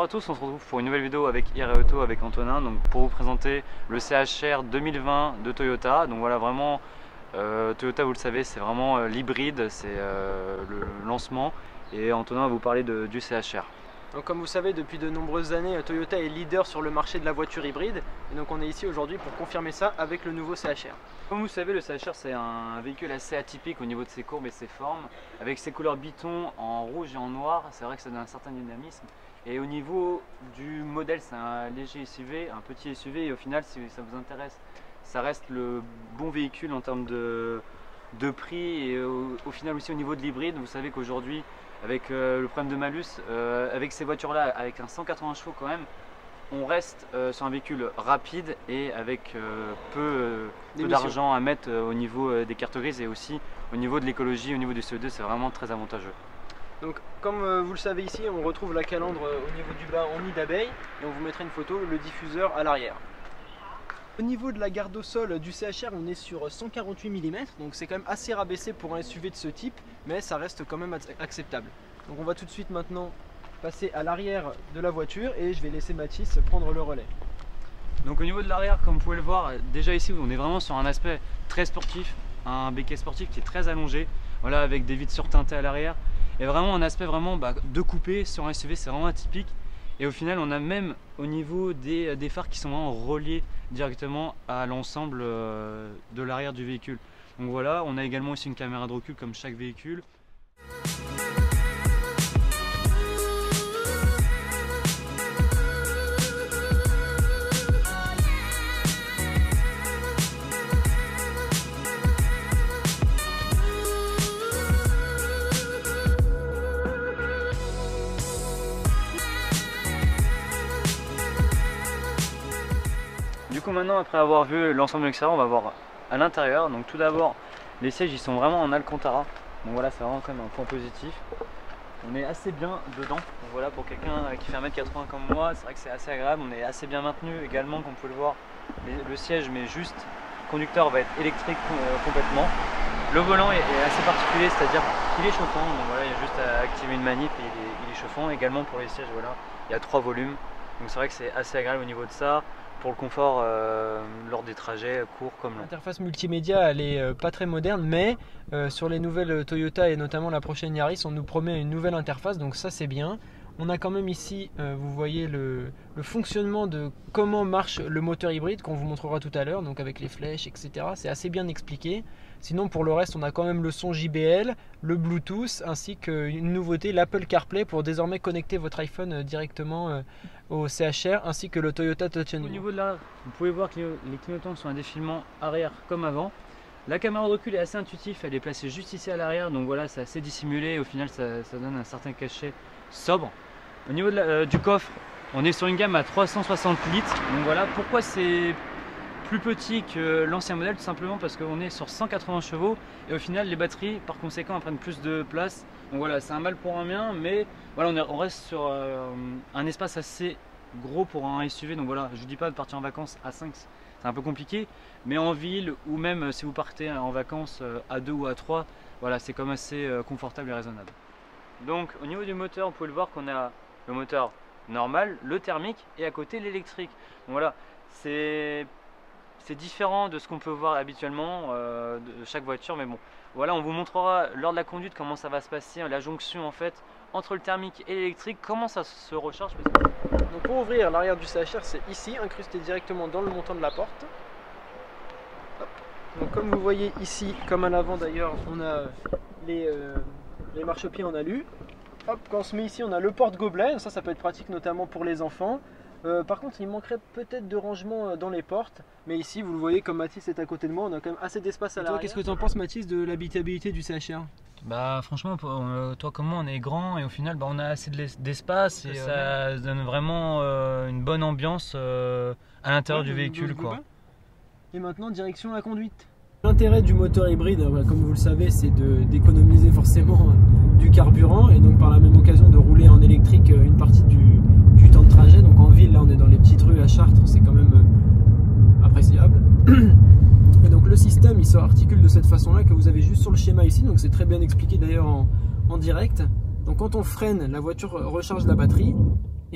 à tous, on se retrouve pour une nouvelle vidéo avec IR Auto avec Antonin, donc pour vous présenter le CHR 2020 de Toyota. Donc voilà, vraiment Toyota, vous le savez, c'est vraiment l'hybride, c'est le lancement, et Antonin va vous parler du CHR. Donc comme vous savez, depuis de nombreuses années, Toyota est leader sur le marché de la voiture hybride, et donc on est ici aujourd'hui pour confirmer ça avec le nouveau CHR. Comme vous savez, le CHR c'est un véhicule assez atypique au niveau de ses courbes et ses formes, avec ses couleurs biton en rouge et en noir. C'est vrai que ça donne un certain dynamisme. Et au niveau du modèle, c'est un léger SUV, un petit SUV, et au final, si ça vous intéresse, ça reste le bon véhicule en termes de prix, et au final aussi au niveau de l'hybride. Vous savez qu'aujourd'hui, avec le problème de malus, avec ces voitures là, avec un 180 chevaux quand même, on reste sur un véhicule rapide et avec peu d'argent à mettre au niveau des cartes grises, et aussi au niveau de l'écologie, au niveau du CO2, c'est vraiment très avantageux. Donc comme vous le savez, ici on retrouve la calandre au niveau du bas en nid d'abeille, et on vous mettra une photo, le diffuseur à l'arrière. Au niveau de la garde au sol du CHR, on est sur 148 mm, donc c'est quand même assez rabaissé pour un SUV de ce type, mais ça reste quand même acceptable. Donc on va tout de suite maintenant passer à l'arrière de la voiture, et je vais laisser Mathis prendre le relais. Donc au niveau de l'arrière, comme vous pouvez le voir, déjà ici on est vraiment sur un aspect très sportif, un béquet sportif qui est très allongé, voilà, avec des vitres surteintées à l'arrière, et vraiment un aspect vraiment de coupé sur un SUV, c'est vraiment atypique. Et au final, on a même au niveau des phares qui sont vraiment reliés directement à l'ensemble de l'arrière du véhicule. Donc voilà, on a également aussi une caméra de recul comme chaque véhicule. Du coup, maintenant, après avoir vu l'ensemble de l'extérieur, on va voir à l'intérieur. Donc tout d'abord, les sièges ils sont vraiment en Alcantara, donc voilà, c'est vraiment quand même un point positif. On est assez bien dedans, donc voilà, pour quelqu'un qui fait 1m80 comme moi, c'est vrai que c'est assez agréable. On est assez bien maintenu également, comme vous pouvez le voir. Le siège, mais juste conducteur, va être électrique complètement. Le volant est assez particulier, c'est-à-dire qu'il est chauffant, donc voilà, il y a juste à activer une manip et il est chauffant. Également pour les sièges, voilà, il y a 3 volumes, donc c'est vrai que c'est assez agréable au niveau de ça. Pour le confort lors des trajets courts comme longs. L'interface multimédia, elle est pas très moderne, mais sur les nouvelles Toyota et notamment la prochaine Yaris, on nous promet une nouvelle interface, donc ça c'est bien. On a quand même ici, vous voyez le fonctionnement de comment marche le moteur hybride qu'on vous montrera tout à l'heure, donc avec les flèches, etc. C'est assez bien expliqué. Sinon pour le reste, on a quand même le son JBL, le Bluetooth, ainsi qu'une nouveauté, l'Apple CarPlay, pour désormais connecter votre iPhone directement au CHR, ainsi que le Toyota Touch & Go. Au niveau de là, vous pouvez voir que les clignotants sont un défilement arrière comme avant. La caméra de recul est assez intuitive, elle est placée juste ici à l'arrière, donc voilà, c'est assez dissimulé, et au final ça donne un certain cachet sobre. Au niveau du coffre, on est sur une gamme à 360 litres, donc voilà, pourquoi c'est plus petit que l'ancien modèle? Tout simplement parce qu'on est sur 180 chevaux, et au final les batteries par conséquent prennent plus de place. Donc voilà, c'est un mal pour un bien, mais voilà, on reste sur un espace assez gros pour un SUV. Donc voilà, je ne dis pas de partir en vacances à 5, c'est un peu compliqué, mais en ville, ou même si vous partez en vacances à 2 ou à 3, voilà, c'est quand même assez confortable et raisonnable. Donc au niveau du moteur, vous pouvez le voir qu'on a le moteur normal, le thermique, et à côté l'électrique. Donc voilà, c'est différent de ce qu'on peut voir habituellement de chaque voiture, mais bon, voilà, on vous montrera lors de la conduite comment ça va se passer, la jonction en fait entre le thermique et l'électrique, comment ça se recharge. Donc pour ouvrir l'arrière du CHR, c'est ici, incrusté directement dans le montant de la porte. Hop. Donc comme vous voyez ici, comme à l'avant d'ailleurs, on a les marchepieds en alu. Hop, quand on se met ici, on a le porte-gobelet, ça peut être pratique notamment pour les enfants. Par contre, il manquerait peut-être de rangement dans les portes, mais ici, vous le voyez, comme Mathis est à côté de moi, on a quand même assez d'espace à l'arrière. Qu'est-ce que tu en penses, Mathis, de l'habitabilité du CHR? Bah franchement, toi comme moi, on est grand, et au final on a assez d'espace, et ça donne vraiment une bonne ambiance à l'intérieur du véhicule, quoi. Et maintenant, direction la conduite. L'intérêt du moteur hybride, comme vous le savez, c'est d'économiser forcément du carburant, et donc par la même occasion de rouler en électrique une partie du temps de trajet. Donc en ville, là on est dans les petites rues à Chartres, c'est quand même appréciable. Et donc le système, il s'articule de cette façon là, que vous avez juste sur le schéma ici, donc c'est très bien expliqué d'ailleurs en direct. Donc quand on freine, la voiture recharge la batterie,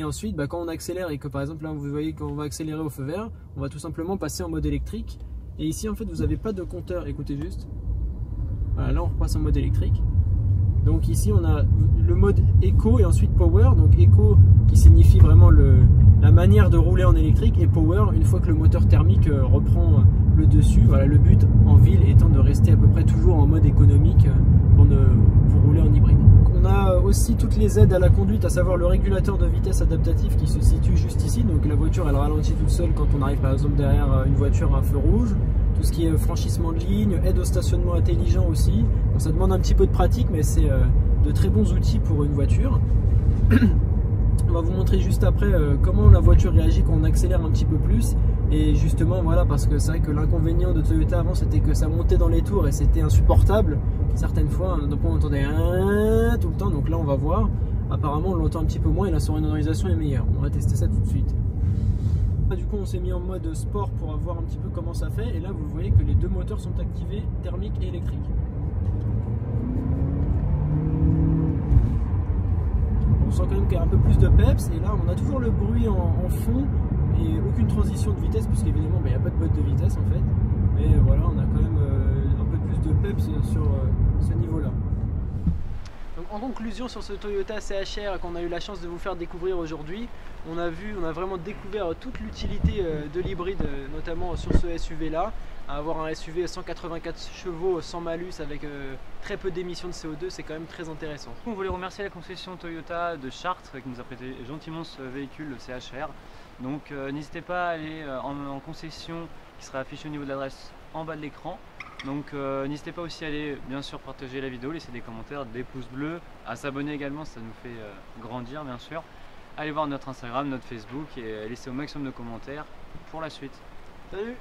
Et ensuite, quand on accélère et que par exemple là vous voyez qu'on va accélérer au feu vert, on va tout simplement passer en mode électrique. Et ici en fait vous n'avez pas de compteur, écoutez juste. Voilà, là on repasse en mode électrique. Donc ici on a le mode Eco et ensuite Power. Donc Eco qui signifie vraiment la manière de rouler en électrique, et Power une fois que le moteur thermique reprend le dessus. Voilà, le but en ville étant de rester à peu près toujours en mode économique pour rouler en hybride. On a aussi toutes les aides à la conduite, à savoir le régulateur de vitesse adaptatif qui se situe juste ici. Donc la voiture elle ralentit toute seule quand on arrive par exemple derrière une voiture à un feu rouge. Tout ce qui est franchissement de ligne, aide au stationnement intelligent aussi. Bon, ça demande un petit peu de pratique, mais c'est de très bons outils pour une voiture. On va vous montrer juste après comment la voiture réagit quand on accélère un petit peu plus. Et justement voilà, parce que c'est vrai que l'inconvénient de Toyota avant c'était que ça montait dans les tours et c'était insupportable certaines fois. Donc on entendait tout le temps, donc là on va voir. Apparemment on l'entend un petit peu moins et la sonorisation est meilleure. On va tester ça tout de suite. Du coup on s'est mis en mode sport pour voir un petit peu comment ça fait, et là vous voyez que les deux moteurs sont activés, thermique et électrique. On sent quand même qu'il y a un peu plus de peps, et là on a toujours le bruit en fond et aucune transition de vitesse puisqu'évidemment il n'y a pas de mode de vitesse en fait, mais voilà on a quand même un peu plus de peps sur ce niveau là. Donc, en conclusion sur ce Toyota CHR qu'on a eu la chance de vous faire découvrir aujourd'hui, on a vraiment découvert toute l'utilité de l'hybride, notamment sur ce SUV là. Avoir un SUV 184 chevaux sans malus avec très peu d'émissions de CO2, c'est quand même très intéressant. On voulait remercier la concession Toyota de Chartres qui nous a prêté gentiment ce véhicule, le CHR. Donc n'hésitez pas à aller en concession qui sera affichée au niveau de l'adresse en bas de l'écran. Donc n'hésitez pas aussi à aller bien sûr partager la vidéo, laisser des commentaires, des pouces bleus, à s'abonner également, ça nous fait grandir bien sûr. Allez voir notre Instagram, notre Facebook et laissez au maximum de commentaires pour la suite. Salut!